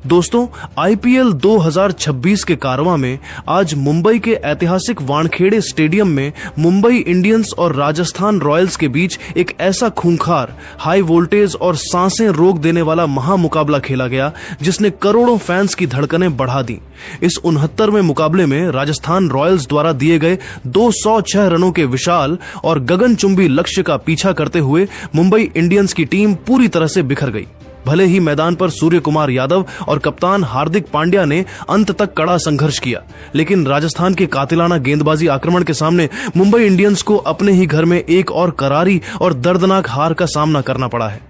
दोस्तों, आईपीएल 2026 के कारवां में आज मुंबई के ऐतिहासिक वानखेड़े स्टेडियम में मुंबई इंडियंस और राजस्थान रॉयल्स के बीच एक ऐसा खूंखार, हाई वोल्टेज और सांसें रोक देने वाला महामुकाबला खेला गया जिसने करोड़ों फैंस की धड़कनें बढ़ा दी। इस 69वें मुकाबले में राजस्थान रॉयल्स द्वारा दिए गए 206 रनों के विशाल और गगनचुंबी लक्ष्य का पीछा करते हुए मुंबई इंडियंस की टीम पूरी तरह से बिखर गई। भले ही मैदान पर सूर्य कुमार यादव और कप्तान हार्दिक पांड्या ने अंत तक कड़ा संघर्ष किया, लेकिन राजस्थान के कातिलाना गेंदबाजी आक्रमण के सामने मुंबई इंडियंस को अपने ही घर में एक और करारी और दर्दनाक हार का सामना करना पड़ा है।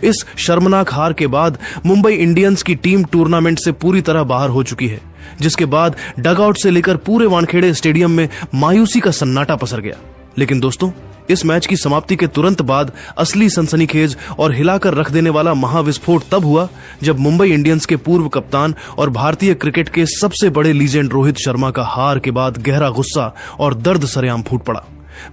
इस शर्मनाक हार के बाद मुंबई इंडियंस की टीम टूर्नामेंट से पूरी तरह बाहर हो चुकी है, जिसके बाद डगआउट से लेकर पूरे वानखेड़े स्टेडियम में मायूसी का सन्नाटा पसर गया। लेकिन दोस्तों, इस मैच की समाप्ति के तुरंत बाद असली सनसनीखेज और हिलाकर रख देने वाला महाविस्फोट तब हुआ जब मुंबई इंडियंस के पूर्व कप्तान और भारतीय क्रिकेट के सबसे बड़े लीजेंड रोहित शर्मा का हार के बाद गहरा गुस्सा और दर्द सरेआम फूट पड़ा।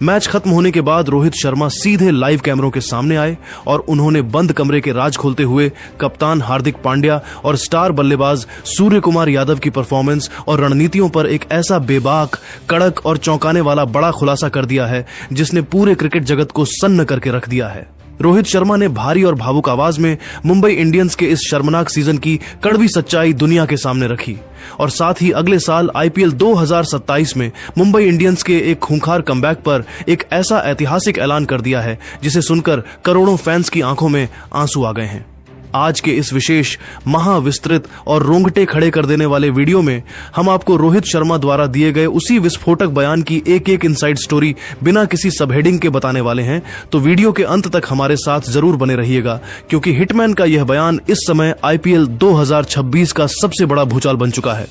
मैच खत्म होने के बाद रोहित शर्मा सीधे लाइव कैमरों के सामने आए और उन्होंने बंद कमरे के राज खोलते हुए कप्तान हार्दिक पांड्या और स्टार बल्लेबाज सूर्य कुमार यादव की परफॉर्मेंस और रणनीतियों पर एक ऐसा बेबाक, कड़क और चौंकाने वाला बड़ा खुलासा कर दिया है जिसने पूरे क्रिकेट जगत को सन्न करके रख दिया है। रोहित शर्मा ने भारी और भावुक आवाज में मुंबई इंडियंस के इस शर्मनाक सीजन की कड़वी सच्चाई दुनिया के सामने रखी और साथ ही अगले साल आईपीएल 2027 में मुंबई इंडियंस के एक खूंखार कमबैक पर एक ऐसा ऐतिहासिक ऐलान कर दिया है जिसे सुनकर करोड़ों फैंस की आंखों में आंसू आ गए हैं। आज के इस विशेष, महाविस्तृत और रोंगटे खड़े कर देने वाले वीडियो में हम आपको रोहित शर्मा द्वारा दिए गए उसी विस्फोटक बयान की एक एक इनसाइड स्टोरी बिना किसी सब हेडिंग के बताने वाले हैं, तो वीडियो के अंत तक हमारे साथ जरूर बने रहिएगा, क्योंकि हिटमैन का यह बयान इस समय आईपीएल 2026 का सबसे बड़ा भूचाल बन चुका है।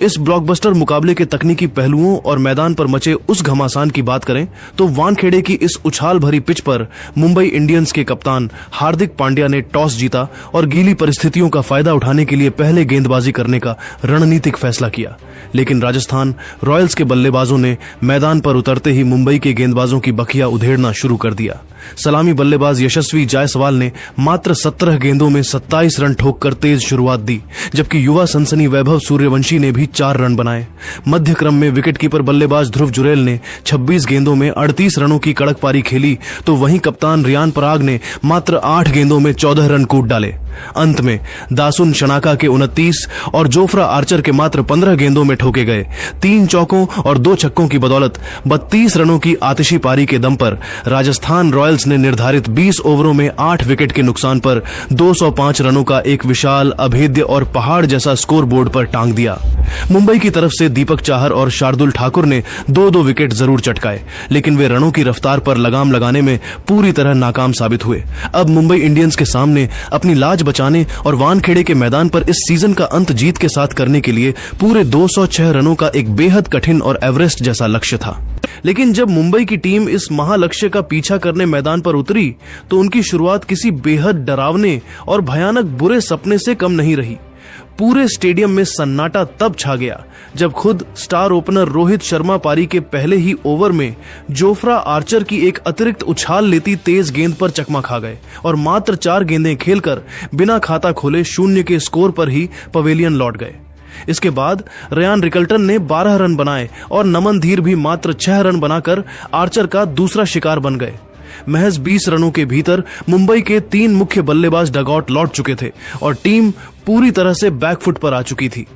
इस ब्लॉकबस्टर मुकाबले के तकनीकी पहलुओं और मैदान पर मचे उस घमासान की बात करें तो वानखेड़े की इस उछाल भरी पिच पर मुंबई इंडियंस के कप्तान हार्दिक पांड्या ने टॉस जीता और गीली परिस्थितियों का फायदा उठाने के लिए पहले गेंदबाजी करने का रणनीतिक फैसला किया। लेकिन राजस्थान रॉयल्स के बल्लेबाजों ने मैदान पर उतरते ही मुंबई के गेंदबाजों की बखिया उधेड़ना शुरू कर दिया। सलामी बल्लेबाज यशस्वी जायसवाल ने मात्र 17 गेंदों में 27 रन ठोककर तेज शुरुआत दी, जबकि युवा सनसनी वैभव सूर्यवंशी ने भी 4 रन बनाए। मध्य क्रम में विकेटकीपर बल्लेबाज ध्रुव जुरैल ने 26 गेंदों में 38 रनों की कड़क पारी खेली, तो वहीं कप्तान रियान पराग ने मात्र 8 गेंदों में 14 रन कूट डाले। अंत में दासुन शनाका के 29 और जोफ्रा आर्चर के मात्र 15 गेंदों में ठोके गए 3 चौकों और 2 छक्कों की बदौलत 32 रनों की आतिशी पारी के दम पर राजस्थान रॉयल्स ने निर्धारित 20 ओवरों में 8 विकेट के नुकसान पर 205 रनों का एक विशाल, अभेद्य और पहाड़ जैसा स्कोर बोर्ड पर टांग दिया। मुंबई की तरफ से दीपक चाहर और शार्दुल ठाकुर ने 2-2 विकेट जरूर चटकाए, लेकिन वे रनों की रफ्तार पर लगाम लगाने में पूरी तरह नाकाम साबित हुए। अब मुंबई इंडियंस के सामने अपनी लाज बचाने और वानखेड़े के मैदान पर इस सीजन का अंत जीत के साथ करने के लिए पूरे 206 रनों का एक बेहद कठिन और एवरेस्ट जैसा लक्ष्य था। लेकिन जब मुंबई की टीम इस महालक्ष्य का पीछा करने मैदान पर उतरी तो उनकी शुरुआत किसी बेहद डरावने और भयानक बुरे सपने से कम नहीं रही। पूरे स्टेडियम में सन्नाटा तब छा गया जब खुद स्टार ओपनर रोहित शर्मा पारी के पहले ही ओवर में जोफ्रा आर्चर की एक अतिरिक्त उछाल लेती तेज गेंद पर चकमा खा गए और मात्र 4 गेंदें खेलकर बिना खाता खोले 0 के स्कोर पर ही पवेलियन लौट गए। इसके बाद रयान रिकल्टन ने 12 रन बनाए और नमन धीर भी मात्र 6 रन बनाकर आर्चर का दूसरा शिकार बन गए। महज 20 रनों के भीतर मुंबई के 3 मुख्य बल्लेबाज डगआउट लौट चुके थे और टीम पूरी तरह से बैकफुट पर आ चुकी थी।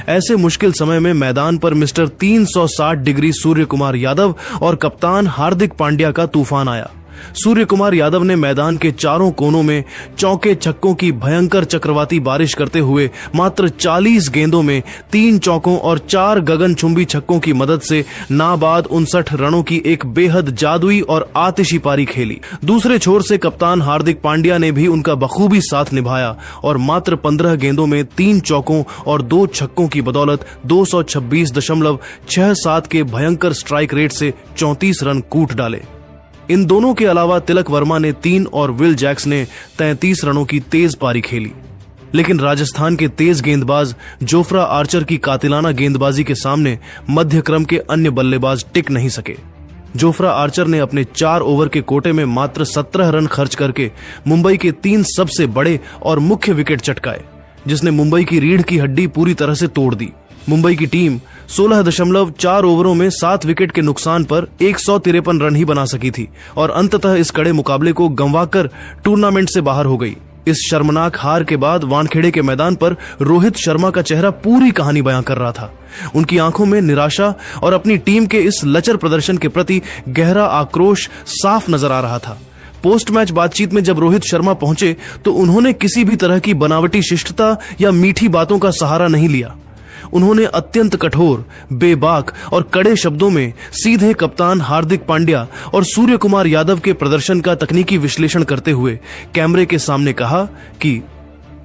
ऐसे मुश्किल समय में मैदान पर मिस्टर 360 डिग्री सूर्य कुमार यादव और कप्तान हार्दिक पांड्या का तूफान आया। सूर्य कुमार यादव ने मैदान के चारों कोनों में चौके छक्कों की भयंकर चक्रवाती बारिश करते हुए मात्र 40 गेंदों में 3 चौकों और 4 गगनचुंबी छक्कों की मदद से नाबाद 59 रनों की एक बेहद जादुई और आतिशी पारी खेली। दूसरे छोर से कप्तान हार्दिक पांड्या ने भी उनका बखूबी साथ निभाया और मात्र 15 गेंदों में 3 चौकों और 2 छक्कों की बदौलत 226.67 के भयंकर स्ट्राइक रेट से 34 रन कूट डाले। इन दोनों के अलावा तिलक वर्मा ने 3 और विल जैक्स ने 33 रनों की तेज पारी खेली। लेकिन राजस्थान के तेज गेंदबाज जोफ्रा आर्चर की कातिलाना गेंदबाजी के सामने मध्य क्रम के अन्य बल्लेबाज टिक नहीं सके। जोफ्रा आर्चर ने अपने 4 ओवर के कोटे में मात्र 17 रन खर्च करके मुंबई के 3 सबसे बड़े और मुख्य विकेट चटकाए। जिसने मुंबई की रीढ़ की हड्डी पूरी तरह से तोड़ दी। मुंबई की टीम 16.4 ओवरों में 7 विकेट के नुकसान पर 153 रन ही बना सकी थी और अंततः इस कड़े मुकाबले को गंवाकर टूर्नामेंट से बाहर हो गई। इस शर्मनाक हार के बाद वानखेड़े के मैदान पर रोहित शर्मा का चेहरा पूरी कहानी बयां कर रहा था। उनकी आंखों में निराशा और अपनी टीम के इस लचर प्रदर्शन के प्रति गहरा आक्रोश साफ नजर आ रहा था। पोस्ट मैच बातचीत में जब रोहित शर्मा पहुंचे तो उन्होंने किसी भी तरह की बनावटी शिष्टता या मीठी बातों का सहारा नहीं लिया। उन्होंने अत्यंत कठोर, बेबाक और कड़े शब्दों में सीधे कप्तान हार्दिक पांड्या और सूर्य कुमार यादव के प्रदर्शन का तकनीकी विश्लेषण करते हुए कैमरे के सामने कहा कि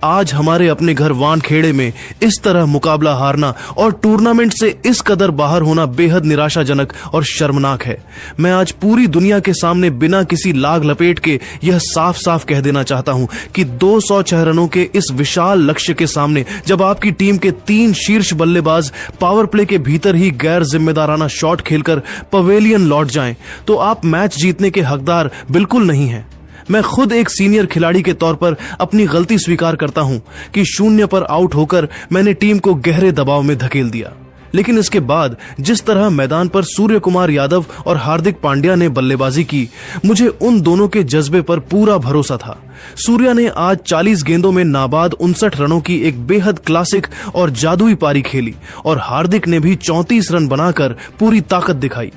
आज हमारे अपने घर वानखेड़े में इस तरह मुकाबला हारना और टूर्नामेंट से इस कदर बाहर होना बेहद निराशाजनक और शर्मनाक है। मैं आज पूरी दुनिया के सामने बिना किसी लाग लपेट के यह साफ साफ कह देना चाहता हूं कि 206 रनों के इस विशाल लक्ष्य के सामने जब आपकी टीम के 3 शीर्ष बल्लेबाज पावर प्ले के भीतर ही गैर जिम्मेदाराना शॉट खेलकर पवेलियन लौट जाएं, तो आप मैच जीतने के हकदार बिल्कुल नहीं हैं। मैं खुद एक सीनियर खिलाड़ी के तौर पर अपनी गलती स्वीकार करता हूं कि 0 पर आउट होकर मैंने टीम को गहरे दबाव में धकेल दिया। लेकिन इसके बाद जिस तरह मैदान पर सूर्य कुमार यादव और हार्दिक पांड्या ने बल्लेबाजी की, मुझे उन दोनों के जज्बे पर पूरा भरोसा था। सूर्या ने आज 40 गेंदों में नाबाद 59 रनों की एक बेहद क्लासिक और जादुई पारी खेली और हार्दिक ने भी 34 रन बनाकर पूरी ताकत दिखाई।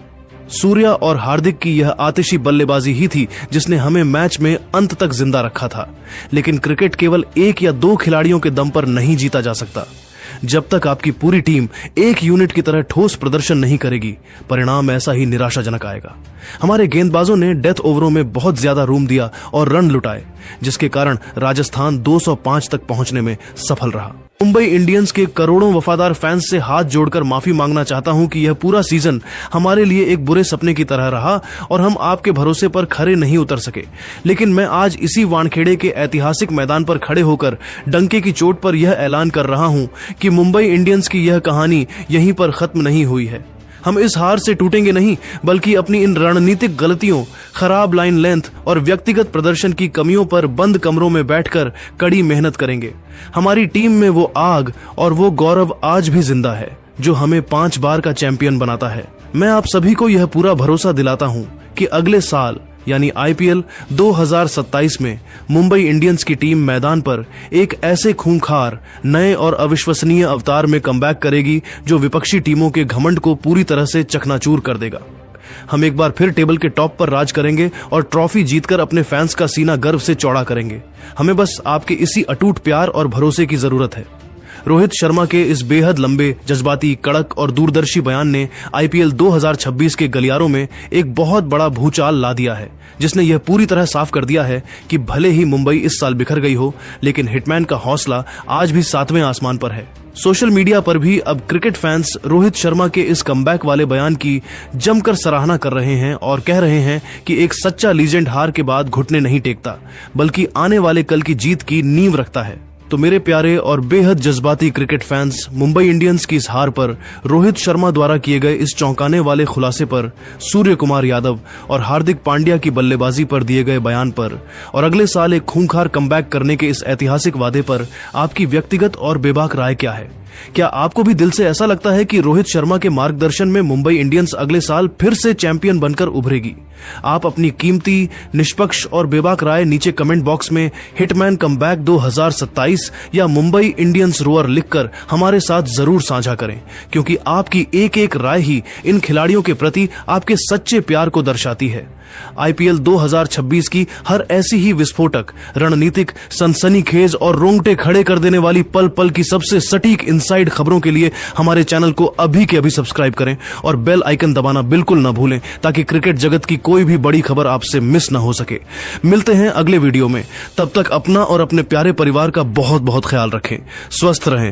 सूर्या और हार्दिक की यह आतिशी बल्लेबाजी ही थी जिसने हमें मैच में अंत तक जिंदा रखा था। लेकिन क्रिकेट केवल 1 या 2 खिलाड़ियों के दम पर नहीं जीता जा सकता। जब तक आपकी पूरी टीम एक यूनिट की तरह ठोस प्रदर्शन नहीं करेगी, परिणाम ऐसा ही निराशाजनक आएगा। हमारे गेंदबाजों ने डेथ ओवरों में बहुत ज्यादा रूम दिया और रन लुटाए, जिसके कारण राजस्थान 205 तक पहुंचने में सफल रहा। मुंबई इंडियंस के करोड़ों वफादार फैंस से हाथ जोड़कर माफी मांगना चाहता हूं कि यह पूरा सीजन हमारे लिए एक बुरे सपने की तरह रहा और हम आपके भरोसे पर खरे नहीं उतर सके। लेकिन मैं आज इसी वानखेड़े के ऐतिहासिक मैदान पर खड़े होकर डंके की चोट पर यह ऐलान कर रहा हूं कि मुंबई इंडियंस की यह कहानी यहीं पर खत्म नहीं हुई है। हम इस हार से टूटेंगे नहीं, बल्कि अपनी इन रणनीतिक गलतियों, खराब लाइन लेंथ और व्यक्तिगत प्रदर्शन की कमियों पर बंद कमरों में बैठकर कड़ी मेहनत करेंगे। हमारी टीम में वो आग और वो गौरव आज भी जिंदा है जो हमें 5 बार का चैंपियन बनाता है। मैं आप सभी को यह पूरा भरोसा दिलाता हूं कि अगले साल यानी IPL 2027 में मुंबई इंडियंस की टीम मैदान पर एक ऐसे खूंखार, नए और अविश्वसनीय अवतार में कमबैक करेगी जो विपक्षी टीमों के घमंड को पूरी तरह से चकनाचूर कर देगा। हम एक बार फिर टेबल के टॉप पर राज करेंगे और ट्रॉफी जीतकर अपने फैंस का सीना गर्व से चौड़ा करेंगे। हमें बस आपके इसी अटूट प्यार और भरोसे की जरूरत है। रोहित शर्मा के इस बेहद लंबे, जज्बाती, कड़क और दूरदर्शी बयान ने IPL 2026 के गलियारों में एक बहुत बड़ा भूचाल ला दिया है, जिसने यह पूरी तरह साफ कर दिया है कि भले ही मुंबई इस साल बिखर गई हो, लेकिन हिटमैन का हौसला आज भी 7वें आसमान पर है। सोशल मीडिया पर भी अब क्रिकेट फैंस रोहित शर्मा के इस कमबैक वाले बयान की जमकर सराहना कर रहे हैं और कह रहे हैं कि एक सच्चा लीजेंड हार के बाद घुटने नहीं टेकता, बल्कि आने वाले कल की जीत की नींव रखता है। तो मेरे प्यारे और बेहद जज्बाती क्रिकेट फैंस, मुंबई इंडियंस की इस हार पर, रोहित शर्मा द्वारा किए गए इस चौंकाने वाले खुलासे पर, सूर्य कुमार यादव और हार्दिक पांड्या की बल्लेबाजी पर दिए गए बयान पर और अगले साल एक खूंखार कमबैक करने के इस ऐतिहासिक वादे पर आपकी व्यक्तिगत और बेबाक राय क्या है? क्या आपको भी दिल से ऐसा लगता है कि रोहित शर्मा के मार्गदर्शन में मुंबई इंडियंस अगले साल फिर से चैंपियन बनकर उभरेगी? आप अपनी कीमती, निष्पक्ष और बेबाक राय नीचे कमेंट बॉक्स में हिटमैन कमबैक 2027 या मुंबई इंडियंस रोअर लिखकर हमारे साथ जरूर साझा करें, क्योंकि आपकी एक एक राय ही इन खिलाड़ियों के प्रति आपके सच्चे प्यार को दर्शाती है। IPL 2026 की हर ऐसी ही विस्फोटक, रणनीतिक, सनसनीखेज और रोंगटे खड़े कर देने वाली पल पल की सबसे सटीक इनसाइड खबरों के लिए हमारे चैनल को अभी के अभी सब्सक्राइब करें और बेल आइकन दबाना बिल्कुल न भूलें, ताकि क्रिकेट जगत की कोई भी बड़ी खबर आपसे मिस न हो सके। मिलते हैं अगले वीडियो में, तब तक अपना और अपने प्यारे परिवार का बहुत बहुत ख्याल रखें। स्वस्थ रहें।